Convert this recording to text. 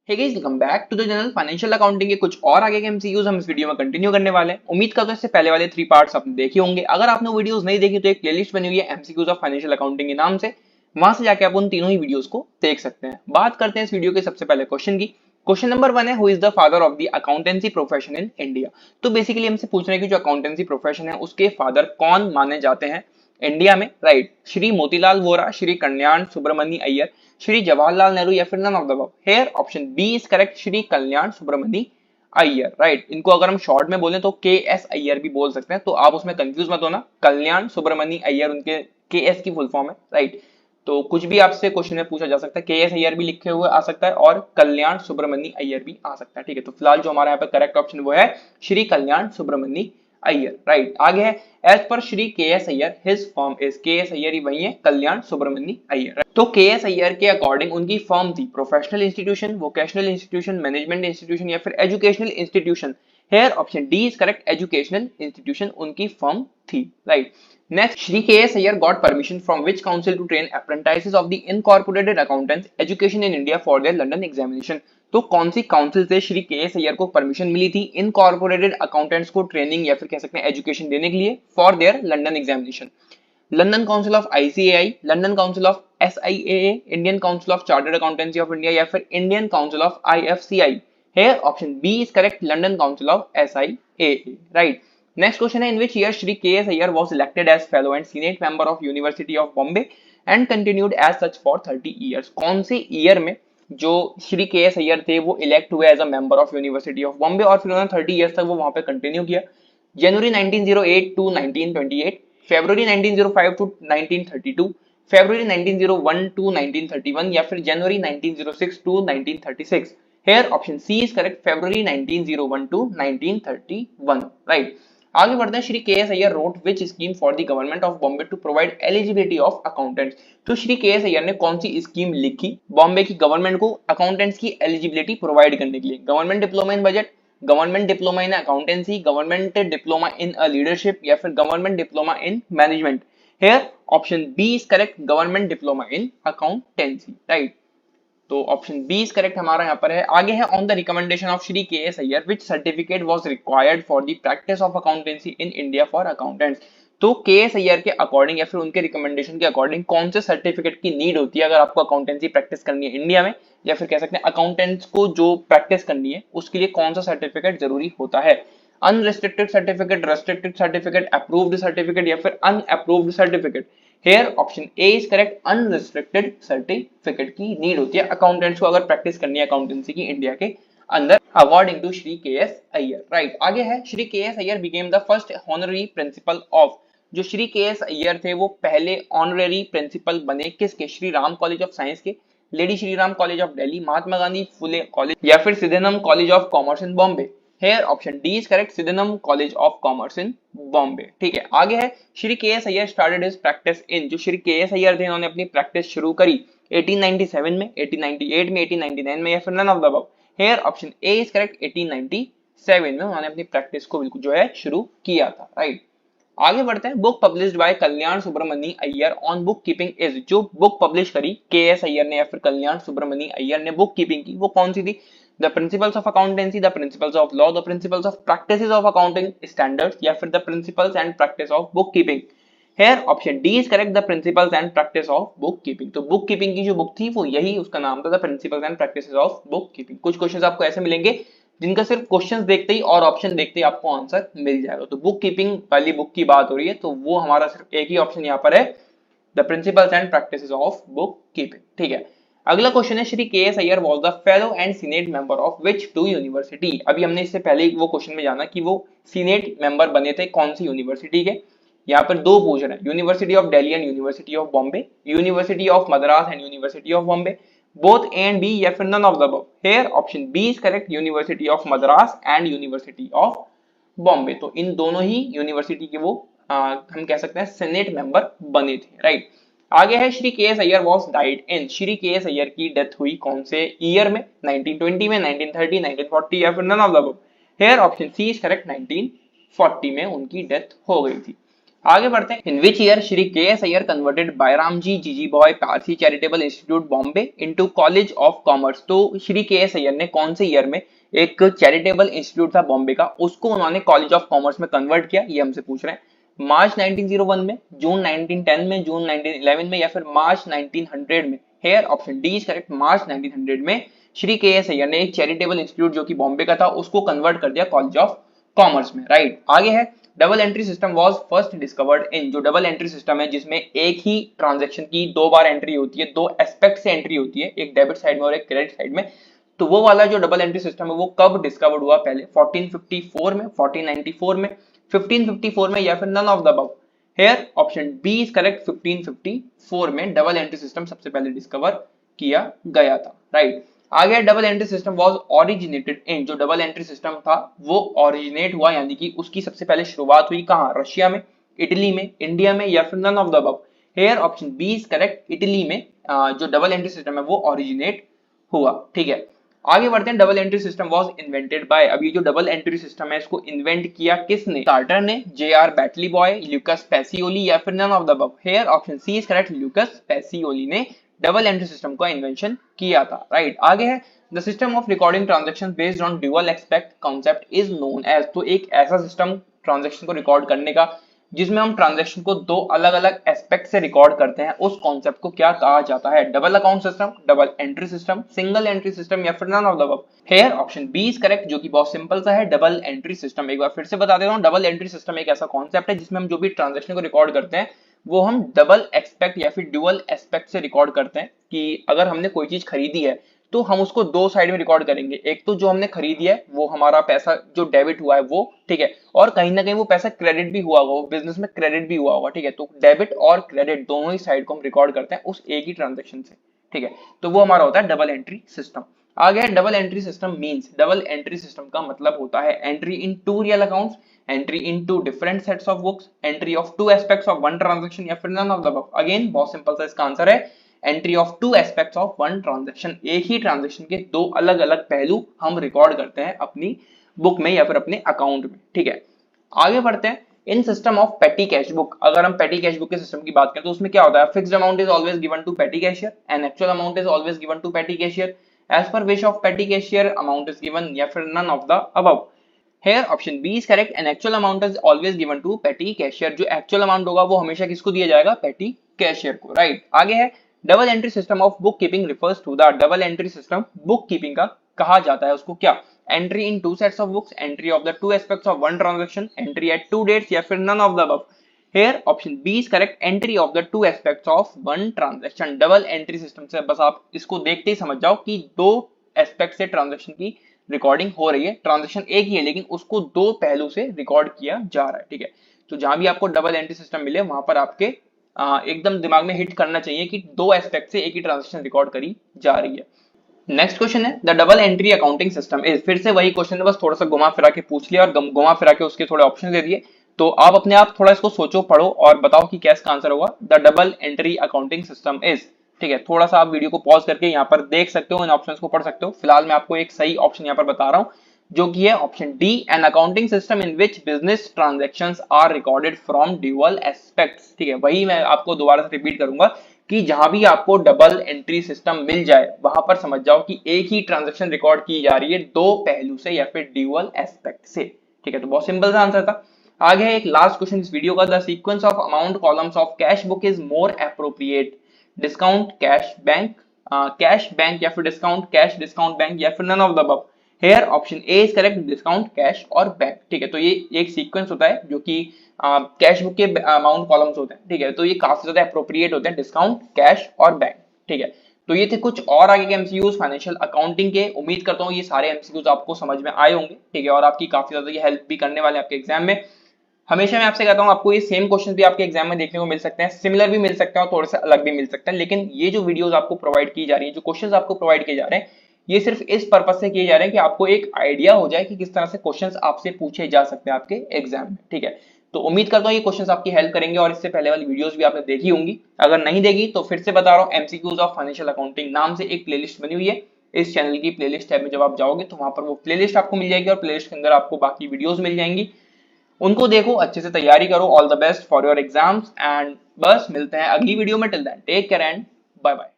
Hey guys, welcome back to the channel. Financial accounting के कुछ और आगे के एमसीक्यूज हम इस वीडियो में कंटिन्यू करने वाले हैं। उम्मीद करता हूं इससे पहले वाले 3 पार्ट्स आपने देखे होंगे। अगर आपने वो वीडियोस नहीं देखी तो एक प्लेलिस्ट बनी हुई है एमसीक्यूज ऑफ फाइनेंशियल अकाउंटिंग के नाम से, वहां से जाके आप उन तीनों ही वीडियोस को देख सकते हैं। बात करते हैं इस वीडियो के सबसे पहले क्वेश्चन की। क्वेश्चन नंबर 1 है, who is the father of the accountancy profession in India. तो बेसिकली हमसे पूछ रहे हैं कि जो अकाउंटेंसी प्रोफेशन है उसके फादर कौन माने जाते हैं इंडिया में। राइट, श्री मोतीलाल वोरा, श्री कल्याण सुब्रमण्य अय्यर, श्री जवाहरलाल नेहरू या फिर none of the above. Here option B is correct, Shri Kalyan Subramanya Iyer. Right, इनको अगर हम शॉर्ट में बोलें तो के एस अय्यर भी बोल सकते हैं, तो आप उसमें कंफ्यूज मत होना। कल्याण सुब्रमण्य अय्यर उनके के एस की फुल फॉर्म है। राइट, तो कुछ भी आपसे क्वेश्चन में पूछा जा सकता है, के एस अय्यर भी लिखे हुए आ सकता है और कल्याण सुब्रमण्य अय्यर भी आ सकता है। ठीक है, तो फिलहाल जो हमारा यहाँ पे करेक्ट ऑप्शन वो है श्री कल्याण सुब्रमण्य अय्यर। राइट, आगे है, as per Shri K S Iyer his firm is. के एस अय्यर ही वही है, कल्याण सुब्रमण्य अय्यर। तो के एस अय्यर के अकॉर्डिंग उनकी फर्म थी professional institution, vocational institution, management institution या फिर educational institution. Here option D is correct, educational institution उनकी फर्म थी। Right, next, Shri K S Iyer got permission from which council to train apprentices of the incorporated accountants education in India for their London examination. तो कौन सी council से Shri K S Iyer को permission मिली थी incorporated accountants को training या फिर कह सकते हैं एजुकेशन देने के लिए for their London examination? London council of ICAI, London council of SIAA, Indian council of chartered accountancy of India या फिर Indian council of IFCI. Here option B is correct, London council of SIAA. Right, next question है, in which year Shri K S Iyer was elected as fellow and senate member of university of Bombay and continued as such for 30 years. कौन से year में जो Shri K S Iyer थे वो elect हुए as a member of university of Bombay और फिर उन्होंने 30 ईयर्स तक वो वहां पे कंटिन्यू किया? January 1908 to 1928, February 1905 to 1932, February 1901 to 1931 या फिर January 1906 to 1936। Here option C is correct, February 1901 to 1931। Right, आगे बढ़ते हैं, Shri K S Iyer wrote which scheme for the government of Bombay to provide eligibility of accountants. तो Shri K S Iyer ने कौन सी scheme लिखी बॉम्बे की गवर्नमेंट को अकाउंटेंट्स की एलिजिबिलिटी प्रोवाइड करने के लिए? Government diploma in budget, government diploma in accountancy, government diploma in leadership या फिर government diploma in management? Here option B is correct, government diploma in accountancy. Right, तो ऑप्शन बी इज करेक्ट हमारा यहाँ पर है। आगे है, on the recommendation of Shri K S Iyer which certificate was required for the practice of accountancy in India for accountants. तो K S Iyer के according या फिर उनके रिकमेंडेशन के अकॉर्डिंग कौन से सर्टिफिकेट की नीड होती है अगर आपको अकाउंटेंसी प्रैक्टिस करनी है इंडिया में, या फिर कह सकते हैं अकाउंटेंट्स को जो प्रैक्टिस करनी है उसके लिए कौन सा सर्टिफिकेट जरूरी होता है? Unrestricted certificate, restricted certificate, approved certificate या फिर unapproved certificate? Hair option A is correct, unrestricted certificate की नीड होती है अकाउंटेंट्स को अगर प्रैक्टिस करनी है अकाउंटेंसी की इंडिया के अंदर, according to Shri K S Iyer. Right, आगे है, Shri K S Iyer became the first honorary principle of. जो श्री के एस अय्यर थे वो पहले ऑनररी प्रिंसिपल बने किसके? Shri Ram college of science के, lady Shri Ram college of Delhi, Mahatma Gandhi Phule college या फिर Sydenham college of commerce in Bombay? Here option D is correct, Sydenham college of commerce in Bombay. ठीक है, आगे है, Shri K S Iyer started his practice in. जो श्री के एस अय्यर थे इन्होंने अपनी प्रैक्टिस शुरू करी 1897 में, 1898 में, 1899 में या फिर none of the above? Here option A is correct, 1897 में उन्होंने अपनी प्रैक्टिस को बिल्कुल जो है शुरू किया था। राइट, आगे बढ़ते हैं, book published by Kalyan Subramanya Iyer on book keeping is. जो बुक पब्लिश करी के एस अय्यर ने या फिर कल्याण सुब्रमण्य अय्यर ने बुक कीपिंग की वो कौन सी थी? The principles of accountancy, the principles of law, the principles of practices of accounting standards या फिर the principles and practice of book keeping? Hair option D is correct, the principles and practice of book keeping. तो book keeping की जो book थी वो यही उसका नाम था, the principles and practices of book keeping. कुछ क्वेश्चंस आपको ऐसे मिलेंगे जिनका सिर्फ क्वेश्चंस देखते ही और ऑप्शन देखते ही आपको आंसर मिल जाएगा। तो बुक कीपिंग वाली बुक की बात हो रही है तो वो हमारा सिर्फ एक ही ऑप्शन यहाँ पर है, the principles and practices of book keeping. ठीक है, अगला क्वेश्चन है, Shri K S Iyer was the fellow and senate member of which two university. अभी हमने इससे पहले वो क्वेश्चन में जाना कि वो सीनेट मेंबर बने थे कौन सी यूनिवर्सिटी के। यहाँ पर दो पूछ रहे हैं, university of Delhi and university of Bombay, university of Madras and university of Bombay, both A and B या फिर none of the above? Here option B is correct, university of Madras and university of Bombay. तो इन दोनों ही यूनिवर्सिटी के वो हम कह सकते हैं सेनेट मेंबर बने थे। राइट, आगे है, Shri K S Iyer was died in. Shri K S Iyer की डेथ हुई कौन से ईयर में? 1920 में, 1930, 1940 या फिर none of the above? Here option C is correct, 1940 में उनकी डेथ हो गई थी। आगे बढ़ते हैं। इन which year Shri K S Iyer converted बायरामजी जीजी boy Parsi charitable institute Bombay into college of commerce. तो श्री के एस अय्यर ने कौन से ईयर में एक चैरिटेबल इंस्टीट्यूट था बॉम्बे का, उसको उन्होंने कॉलेज ऑफ कॉमर्स में कन्वर्ट किया, ये हमसे पूछ रहे हैं। मार्च 1901 में, जून 1910 में, जून 1911 में, या फिर मार्च 1900 में। Here option D is correct, March 1900 में श्री के एस अय्यर ने एक चैरिटेबल इंस्टीट्यूट जो कि बॉम्बे का था उसको कन्वर्ट कर दिया कॉलेज ऑफ कॉमर्स में, राइट। आगे है double entry system was first discovered in. जो डबल एंट्री सिस्टम है जिसमें एक ही ट्रांजैक्शन की दो बार एंट्री होती है, दो एस्पेक्ट से एंट्री होती है, एक डेबिट साइड में और एक क्रेडिट साइड में, तो वो वाला जो डबल एंट्री सिस्टम है वो कब डिस्कवर्ड हुआ? पहले 1454 में, 1494 में, 1554 में, या फिर none of the above. Here option B is correct, 1554 में डबल एंट्री सिस्टम सबसे पहले डिस्कवर किया गया था, राइट। आगे double entry system was originated in. जो डबल एंट्री सिस्टम था वो ओरिजिनेट हुआ, यानी कि उसकी सबसे पहले शुरुआत हुई कहां? रशिया में, इटली में, इंडिया में, या फिर none of the above. Here option B is correct, Italy में जो डबल एंट्री सिस्टम है वो ओरिजिनेट हुआ, ठीक है। आगे बढ़ते हैं। Double entry system was invented by. अब ये जो डबल एंट्री सिस्टम है इसको इन्वेंट किया किसने? स्टार्टर ने, J R Batliboi, Lucas Pacioli, या फिर none of the above. Here option C is correct, Lucas Pacioli ने डबल एंट्री सिस्टम का इन्वेंशन किया था, राइट। आगे है the system of recording transaction based on dual aspect concept is known as. तो एक ऐसा सिस्टम ट्रांजेक्शन को रिकॉर्ड करने का जिसमें हम ट्रांजेक्शन को दो अलग अलग एस्पेक्ट से रिकॉर्ड करते हैं, उस कॉन्सेप्ट को क्या कहा जाता है? Double account system, double entry system, single entry system, या फिर none of the above. Here option B is correct, जो कि बहुत सिंपल सा है, डबल एंट्री सिस्टम। एक बार फिर से बता देता हूं, डबल एंट्री सिस्टम एक ऐसा कॉन्सेप्ट है जिसमें हम जो भी ट्रांजेक्शन को रिकॉर्ड करते हैं वो हम डबल एस्पेक्ट या फिर ड्यूअल एस्पेक्ट से रिकॉर्ड करते हैं। कि अगर हमने कोई चीज खरीदी है तो हम उसको दो साइड में रिकॉर्ड करेंगे। एक तो जो हमने खरीदी है वो हमारा पैसा जो डेबिट हुआ है वो, ठीक है, और कहीं ना कहीं वो पैसा क्रेडिट भी हुआ होगा, वो बिजनेस में क्रेडिट भी हुआ होगा, ठीक है। तो डेबिट और क्रेडिट दोनों ही साइड को हम रिकॉर्ड करते हैं उस एक ही ट्रांजेक्शन से, ठीक है। तो वो हमारा होता है डबल एंट्री सिस्टम। आगे है double entry system means. Double entry system का मतलब होता है entry in two real accounts, entry into different sets of books, entry of two aspects of one transaction, या फिर none of the above. Again बहुत simple सा इसका answer है entry of two aspects of one transaction. एक ही transaction के दो अलग अलग पहलू हम रिकॉर्ड करते हैं अपनी बुक में या फिर अपने अकाउंट में, ठीक है। आगे बढ़ते हैं। In system of petty cash book, अगर हम पेटी कैश बुक के सिस्टम की बात करें तो उसमें क्या होता है? Fixed amount is always given to petty cashier and actual amount is always given to petty cashier. As per wish of petty cashier amount is given, या फिर none of the above. Here option B is correct, an actual amount is always given to petty cashier। जो actual amount होगा वो हमेशा किसको दिया जाएगा? petty cashier को, right। आगे है double entry system of book keeping refers to the. Double entry system book keeping का कहा जाता है उसको क्या? Entry in two sets of books, entry of the two aspects of one transaction, entry at two dates, या फिर none of the above. Here option B is correct, entry of the two aspects of one transaction. Double entry system से बस आप इसको देखते ही समझ जाओ कि दो एस्पेक्ट से ट्रांजैक्शन की रिकॉर्डिंग हो रही है, ट्रांजैक्शन एक ही है लेकिन उसको दो पहलू से रिकॉर्ड किया जा रहा है, ठीक है। तो जहां भी आपको डबल एंट्री सिस्टम मिले वहां पर आपके एकदम दिमाग में हिट करना चाहिए कि दो एस्पेक्ट से एक ही ट्रांजैक्शन रिकॉर्ड करी जा रही है। नेक्स्ट क्वेश्चन है the double entry accounting system is. फिर से वही क्वेश्चन है, बस थोड़ा सा घुमा फिरा के पूछ लिया और घुमा फिरा के उसके थोड़े ऑप्शन दे दिए। तो आप अपने आप थोड़ा इसको सोचो, पढ़ो और बताओ कि क्या इसका आंसर होगा। The double entry accounting system is, ठीक है। थोड़ा सा आप वीडियो को पॉज करके यहाँ पर देख सकते हो, इन ऑप्शंस को पढ़ सकते हो। फिलहाल मैं आपको एक सही ऑप्शन यहाँ पर बता रहा हूँ जो कि है option D, an accounting system in which business transactions are recorded from dual aspects, ठीक है। वही मैं आपको दोबारा से रिपीट करूंगा कि जहां भी आपको डबल एंट्री सिस्टम मिल जाए वहां पर समझ जाओ कि एक ही ट्रांजैक्शन रिकॉर्ड की जा रही है दो पहलू से या फिर ड्यूअल एस्पेक्ट से, ठीक है। तो बहुत सिंपल सा आंसर था। आगे है एक लास्ट क्वेश्चन इस वीडियो का, the sequence of amount columns of cash book is more appropriate, discount cash bank, या फिर डिस्काउंट कैश डिस्काउंट बैंक, या फिर none of the above. Here option A is correct, discount cash और bank, ठीक है। तो ये एक सीक्वेंस होता है जो कि कैश बुक के अमाउंट कॉलम्स होते हैं, ठीक है। तो ये काफी ज्यादा एप्रोप्रिएट होते हैं, डिस्काउंट कैश और बैंक, ठीक है। तो ये थे कुछ और आगे के एमसीक्यूज फाइनेंशियल अकाउंटिंग के। उम्मीद करता हूँ ये सारे एमसीक्यूज आपको समझ में आए होंगे, ठीक है, और आपकी काफी ज्यादा ये हेल्प भी करने वाले आपके एग्जाम में। हमेशा मैं आपसे कहता हूँ आपको ये सेम क्वेश्चन भी आपके एग्जाम में देखने को मिल सकते हैं, सिमिलर भी मिल सकते हैं और थोड़े से अलग भी मिल सकते हैं, लेकिन ये जो वीडियोस आपको प्रोवाइड की जा रही है, जो क्वेश्चंस आपको प्रोवाइड किए जा रहे हैं, ये सिर्फ इस पर्पज से किए जा रहे हैं कि आपको एक आइडिया हो जाए कि किस तरह से क्वेश्चंस आपसे पूछे जा सकते हैं आपके एग्जाम में, ठीक है। तो उम्मीद करता हूँ ये क्वेश्चंस आपकी हेल्प करेंगे और इससे पहले वाली वीडियोस भी आपने देखी होंगी। अगर नहीं देखी तो फिर से बता रहा हूँ, एमसीक्यूज ऑफ फाइनेंशियल अकाउंटिंग नाम से एक प्लेलिस्ट बनी हुई है। इस चैनल की प्लेलिस्ट टैब में जब आप जाओगे तो वहां पर वो प्लेलिस्ट आपको मिल जाएगी और प्लेलिस्ट के अंदर आपको बाकी वीडियोस मिल जाएंगी। उनको देखो, अच्छे से तैयारी करो। All the best for your exams and बस मिलते हैं अगली वीडियो में। Till then take care and bye bye.